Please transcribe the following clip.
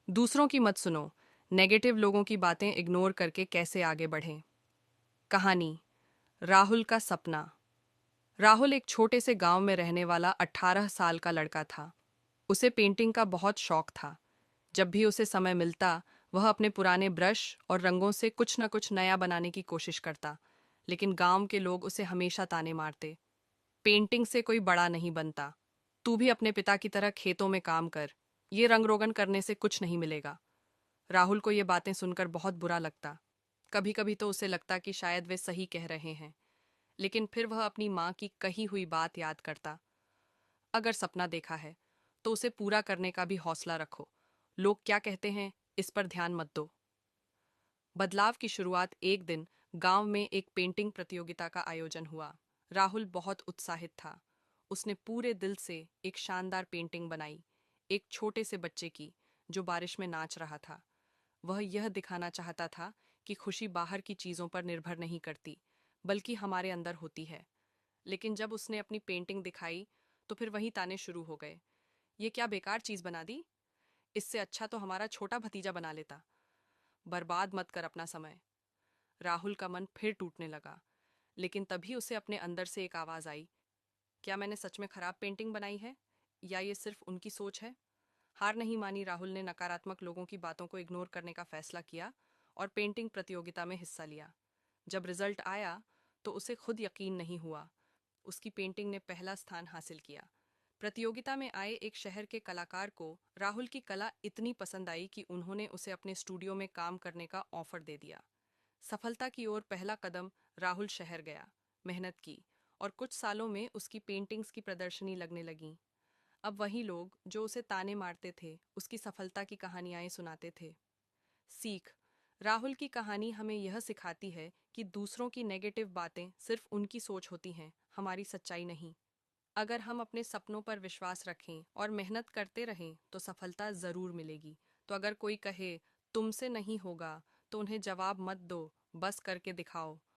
दूसरों की मत सुनो। नेगेटिव लोगों की बातें इग्नोर करके कैसे आगे बढ़ें। कहानी राहुल का सपना। राहुल एक छोटे से गांव में रहने वाला 18 साल का लड़का था। उसे पेंटिंग का बहुत शौक था। जब भी उसे समय मिलता, वह अपने पुराने ब्रश और रंगों से कुछ न कुछ नया बनाने की कोशिश करता। लेकिन गांव के लोग उसे हमेशा ताने मारते। पेंटिंग से कोई बड़ा नहीं बनता। तू भी अपने पिता की तरह खेतों में काम कर। ये रंग रोगन करने से कुछ नहीं मिलेगा। राहुल को ये बातें सुनकर बहुत बुरा लगता। कभी कभी तो उसे लगता कि शायद वे सही कह रहे हैं। लेकिन फिर वह अपनी माँ की कही हुई बात याद करता। अगर सपना देखा है तो उसे पूरा करने का भी हौसला रखो। लोग क्या कहते हैं इस पर ध्यान मत दो। बदलाव की शुरुआत एक दिन गांव में एक पेंटिंग प्रतियोगिता का आयोजन हुआ। राहुल बहुत उत्साहित था। उसने पूरे दिल से एक शानदार पेंटिंग बनाई, एक छोटे से बच्चे की जो बारिश में नाच रहा था। वह यह दिखाना चाहता था कि खुशी बाहर की चीजों पर निर्भर नहीं करती, बल्कि हमारे अंदर होती है। लेकिन जब उसने अपनी पेंटिंग दिखाई तो फिर वही ताने शुरू हो गए। ये क्या बेकार चीज बना दी, इससे अच्छा तो हमारा छोटा भतीजा बना लेता। बर्बाद मत कर अपना समय। राहुल का मन फिर टूटने लगा। लेकिन तभी उसे अपने अंदर से एक आवाज आई, क्या मैंने सच में खराब पेंटिंग बनाई है, या ये सिर्फ उनकी सोच है। हार नहीं मानी राहुल ने नकारात्मक लोगों की बातों को इग्नोर करने का फैसला किया और पेंटिंग प्रतियोगिता में हिस्सा लिया। जब रिजल्ट आया तो उसे खुद यकीन नहीं हुआ। उसकी पेंटिंग ने पहला स्थान हासिल किया। प्रतियोगिता में आए एक शहर के कलाकार को राहुल की कला इतनी पसंद आई कि उन्होंने उसे अपने स्टूडियो में काम करने का ऑफर दे दिया। सफलता की ओर पहला कदम राहुल शहर गया, मेहनत की, और कुछ सालों में उसकी पेंटिंग्स की प्रदर्शनी लगने लगी। अब वही लोग जो उसे ताने मारते थे उसकी सफलता की कहानियां सुनाते थे। सीख। राहुल की कहानी हमें यह सिखाती है कि दूसरों की नेगेटिव बातें सिर्फ उनकी सोच होती हैं, हमारी सच्चाई नहीं। अगर हम अपने सपनों पर विश्वास रखें और मेहनत करते रहें तो सफलता ज़रूर मिलेगी। तो अगर कोई कहे तुमसे नहीं होगा, तो उन्हें जवाब मत दो, बस करके दिखाओ।